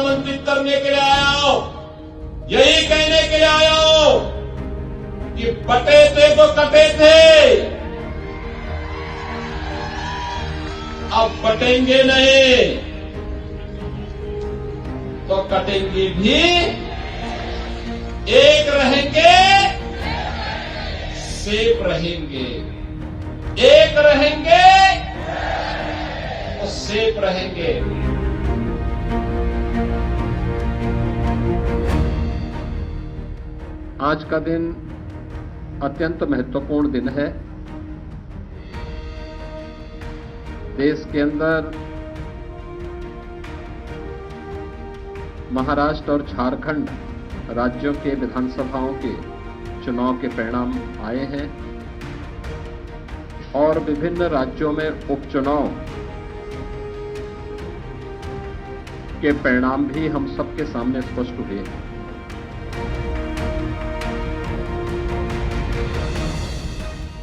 आमंत्रित करने के लिए आया हूं, यही कहने के लिए आया हूं कि बटे थे तो कटे थे, अब बटेंगे नहीं तो कटेंगे भी, एक रहेंगे सेफ रहेंगे, एक रहेंगे तो सेफ रहेंगे। आज का दिन अत्यंत महत्वपूर्ण दिन है। देश के अंदर महाराष्ट्र और झारखंड राज्यों के विधानसभाओं के चुनाव के परिणाम आए हैं और विभिन्न राज्यों में उपचुनाव के परिणाम भी हम सबके सामने स्पष्ट हुए हैं।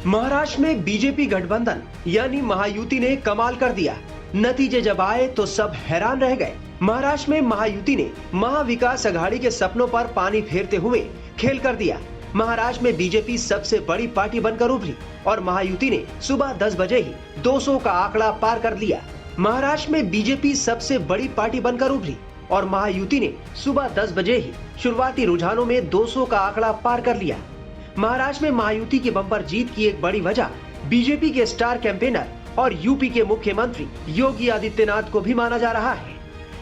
महाराष्ट्र में बीजेपी गठबंधन यानी महायुति ने कमाल कर दिया। नतीजे जब आए तो सब हैरान रह गए। महाराष्ट्र में महायुति ने महाविकास अघाड़ी के सपनों पर पानी फेरते हुए खेल कर दिया। महाराष्ट्र में बीजेपी सबसे बड़ी पार्टी बनकर उभरी और महायुति ने सुबह 10 बजे ही 200 का आंकड़ा पार कर लिया। महाराष्ट्र में बीजेपी सबसे बड़ी पार्टी बनकर उभरी और महायुति ने सुबह 10 बजे ही शुरुआती रुझानों में 200 का आंकड़ा पार कर लिया। महाराष्ट्र में महायुति की बम्पर जीत की एक बड़ी वजह बीजेपी के स्टार कैंपेनर और यूपी के मुख्यमंत्री योगी आदित्यनाथ को भी माना जा रहा है।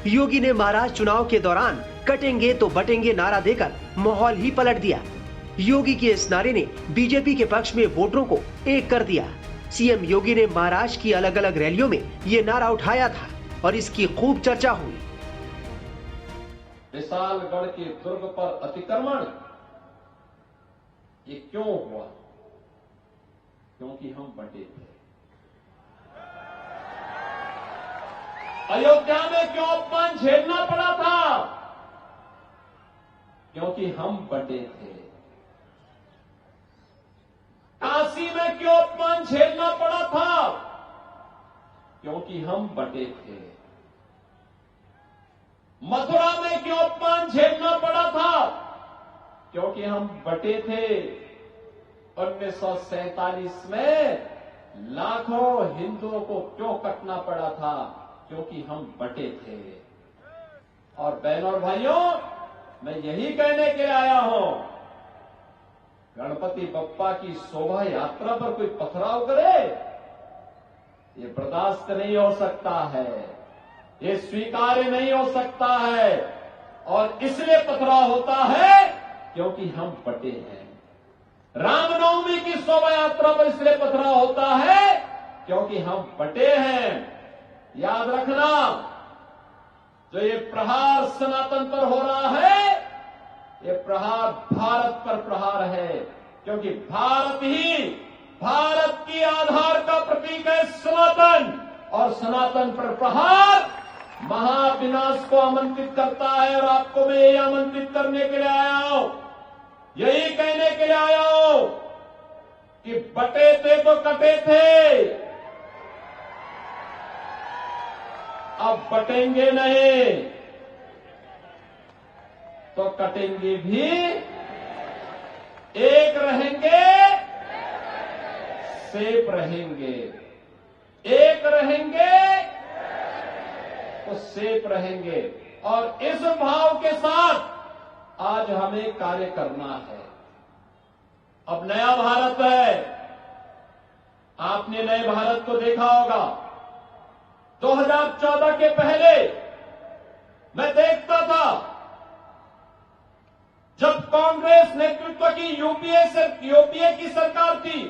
योगी ने महाराष्ट्र चुनाव के दौरान कटेंगे तो बटेंगे नारा देकर माहौल ही पलट दिया। योगी के इस नारे ने बीजेपी के पक्ष में वोटरों को एक कर दिया। सीएम योगी ने महाराष्ट्र की अलग अलग रैलियों में ये नारा उठाया था और इसकी खूब चर्चा हुई। विशालगढ़ के दुर्ग पर अतिक्रमण ये क्यों हुआ? क्योंकि हम बटे थे। अयोध्या में क्यों अपमान झेलना पड़ा था? क्योंकि हम बटे थे। काशी में क्यों अपमान झेलना पड़ा था? क्योंकि हम बटे थे। मथुरा में क्यों अपमान झेलना पड़ा था? क्योंकि हम बटे थे। 1947 में लाखों हिंदुओं को क्यों कटना पड़ा था? क्योंकि हम बटे थे। और बहनों और भाइयों, मैं यही कहने के आया हूं, गणपति बप्पा की शोभा यात्रा पर कोई पथराव करे, ये बर्दाश्त नहीं हो सकता है, ये स्वीकार्य नहीं हो सकता है। और इसलिए पथराव होता है क्योंकि हम बटे हैं। रामनवमी की शोभा यात्रा पर इसलिए पथराव होता है क्योंकि हम बटे हैं। याद रखना, जो ये प्रहार सनातन पर हो रहा है, ये प्रहार भारत पर प्रहार है, क्योंकि भारत की आधार का प्रतीक है सनातन, और सनातन पर प्रहार महाविनाश को आमंत्रित करता है। और आपको मैं यही आमंत्रित करने के लिए आया हूं, यही कहने के लिए आया हूं कि बटे थे तो कटे थे, अब बटेंगे नहीं तो कटेंगे भी, एक रहेंगे सेफ रहेंगे, एक रहेंगे तो सेफ रहेंगे। और इस भाव के साथ आज हमें कार्य करना है। अब नया भारत है, आपने नए भारत को देखा होगा। 2014 के पहले मैं देखता था, जब कांग्रेस नेतृत्व की यूपीए की सरकार थी,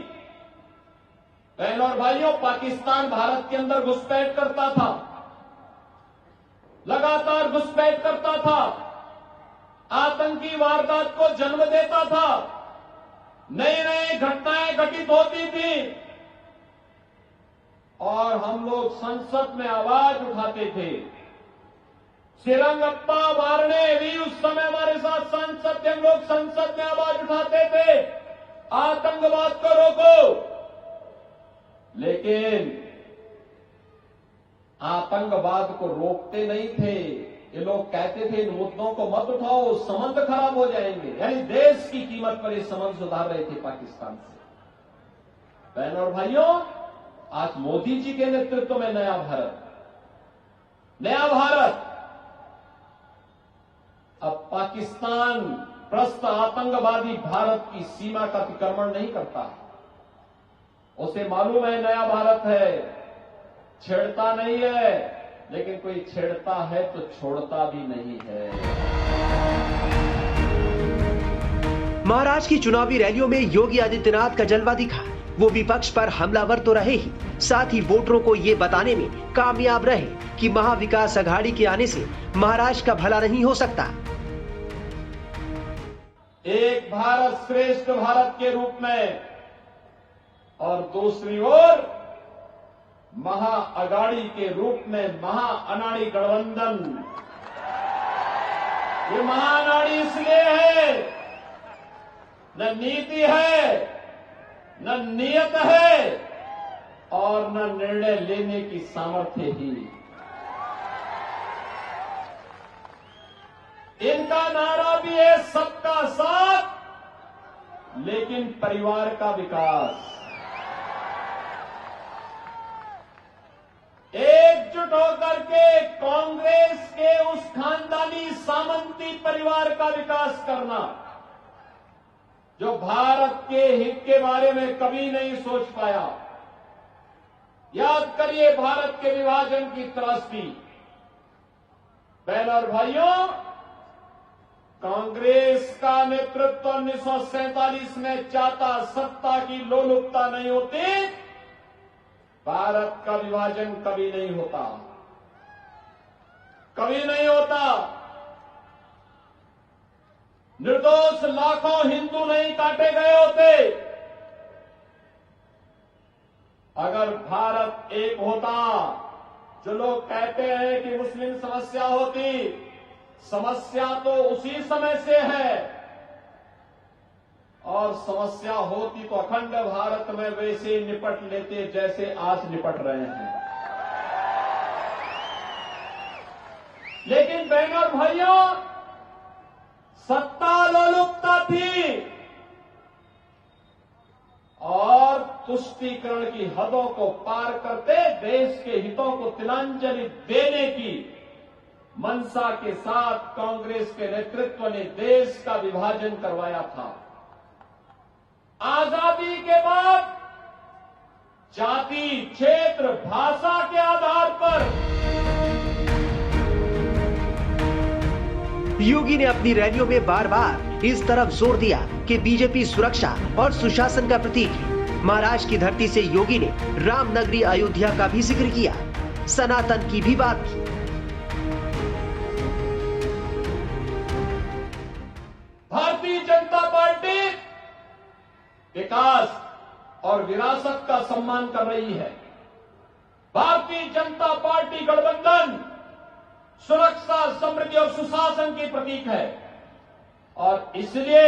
बहनों और भाइयों, पाकिस्तान भारत के अंदर घुसपैठ करता था, लगातार घुसपैठ करता था, आतंकी वारदात को जन्म देता था, नई नई घटनाएं घटित होती थी और हम लोग संसद में आवाज उठाते थे। श्रीरंगप्पा बारने भी उस समय हमारे साथ संसद थे, हम लोग संसद में आवाज उठाते थे, आतंकवाद को रोको। लेकिन आतंकवाद को रोकते नहीं थे, ये लोग कहते थे इन मुद्दों को मत उठाओ, संबंध खराब हो जाएंगे, यानी देश की कीमत पर ये संबंध सुधार रहे थे पाकिस्तान से। बहनों और भाइयों, आज मोदी जी के नेतृत्व में नया भारत अब पाकिस्तान प्रस्त आतंकवादी भारत की सीमा का अतिक्रमण नहीं करता। उसे मालूम है नया भारत है, छेड़ता नहीं है, लेकिन कोई छेड़ता है तो छोड़ता भी नहीं है। महाराष्ट्र की चुनावी रैलियों में योगी आदित्यनाथ का जलवा दिखा। वो विपक्ष पर हमलावर तो रहे ही, साथ ही वोटरों को ये बताने में कामयाब रहे कि महाविकास अघाड़ी के आने से महाराष्ट्र का भला नहीं हो सकता। एक भारत श्रेष्ठ भारत के रूप में और दूसरी ओर महाअघाड़ी के रूप में महाअनाड़ी गठबंधन। ये महाअनाड़ी इसलिए है, न नीति है, न नियत है और न निर्णय लेने की सामर्थ्य ही। इनका नारा भी है सबका साथ, लेकिन परिवार का विकास। एकजुट होकर के कांग्रेस के उस खानदानी सामंती परिवार का विकास करना जो भारत के हित के बारे में कभी नहीं सोच पाया। याद करिए भारत के विभाजन की त्रासदी। बहनों और भाइयों, कांग्रेस का नेतृत्व 1947 में चाहता सत्ता की लोलुपता नहीं होती, भारत का विभाजन कभी नहीं होता, कभी नहीं होता। निर्दोष लाखों हिंदू नहीं काटे गए होते। अगर भारत एक होता, जो लोग कहते हैं कि मुस्लिम समस्या होती, समस्या तो उसी समय से है और समस्या होती तो अखंड भारत में वैसे निपट लेते जैसे आज निपट रहे हैं। लेकिन बहनों और भाइयों, सत्ता लोलुपता थी और तुष्टीकरण की हदों को पार करते देश के हितों को तिलांजलि देने की मंशा के साथ कांग्रेस के नेतृत्व ने देश का विभाजन करवाया था। आजादी के बाद जाति, क्षेत्र, भाषा के आधार पर योगी ने अपनी रैलियों में बार बार इस तरफ जोर दिया कि बीजेपी सुरक्षा और सुशासन का प्रतीक है। महाराष्ट्र की धरती से योगी ने रामनगरी अयोध्या का भी जिक्र किया, सनातन की भी बात की। भारतीय जनता पार्टी विकास और विरासत का सम्मान कर रही है। भारतीय जनता पार्टी गठबंधन सुरक्षा, समृद्धि और सुशासन की प्रतीक है और इसलिए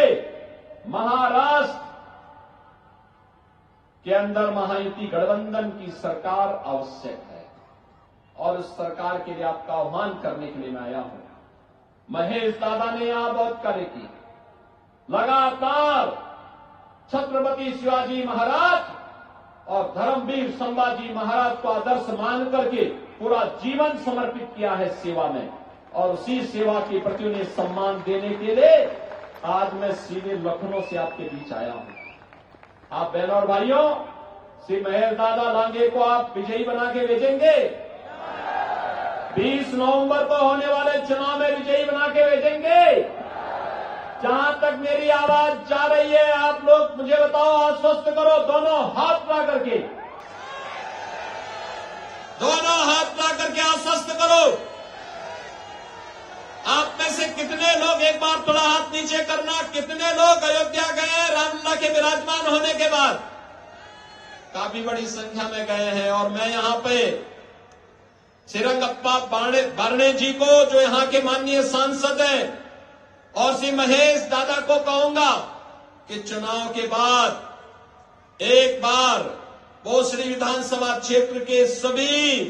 महाराष्ट्र के अंदर महायुति गठबंधन की सरकार आवश्यक है और उस सरकार के लिए आपका आह्वान करने के लिए मैं आया हूं। महेश दादा ने यहां बहुत कार्य की, लगातार छत्रपति शिवाजी महाराज और धर्मवीर संभाजी महाराज को आदर्श मान करके पूरा जीवन समर्पित किया है सेवा में और उसी सेवा के प्रति उन्हें सम्मान देने के लिए आज मैं सीधे लखनऊ से आपके बीच आया हूं। आप बहनों और भाइयों, श्री महेश दादा लांगे को आप विजयी बना के भेजेंगे। 20 नवंबर को होने वाले चुनाव में विजयी बना के भेजेंगे। जहां तक मेरी आवाज जा रही है, आप लोग मुझे बताओ, आश्वस्त करो, दोनों हाथ उठा करके, दोनों हाथ उठा करके आश्वस्त करो। आप में से कितने लोग, एक बार थोड़ा हाथ नीचे करना, कितने लोग अयोध्या गए रामलला के विराजमान होने के बाद? काफी बड़ी संख्या में गए हैं और मैं यहां पे श्रीरंगप्पा बारणे जी को, जो यहां के माननीय सांसद हैं, और श्री महेश दादा को कहूंगा कि चुनाव के बाद एक बार भोसड़ी विधानसभा क्षेत्र के सभी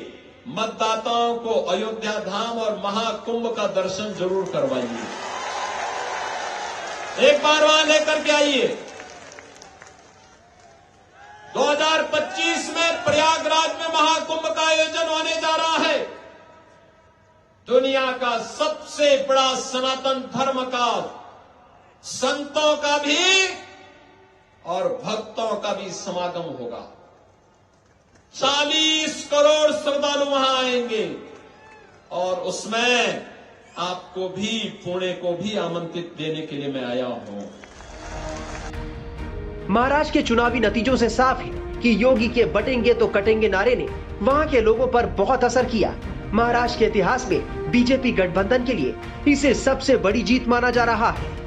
मतदाताओं को अयोध्या धाम और महाकुंभ का दर्शन जरूर करवाइए। एक बार वहां लेकर के आइए। 2025 में प्रयागराज में महाकुंभ का आयोजन होने जा रहा है। दुनिया का सबसे बड़ा सनातन धर्म का, संतों का भी और भक्तों का भी समागम होगा। 40 करोड़ श्रद्धालु वहां आएंगे और उसमें आपको भी, पुणे को भी आमंत्रित देने के लिए मैं आया हूं। महाराष्ट्र के चुनावी नतीजों से साफ है कि योगी के बटेंगे तो कटेंगे नारे ने वहां के लोगों पर बहुत असर किया। महाराष्ट्र के इतिहास में बीजेपी गठबंधन के लिए इसे सबसे बड़ी जीत माना जा रहा है।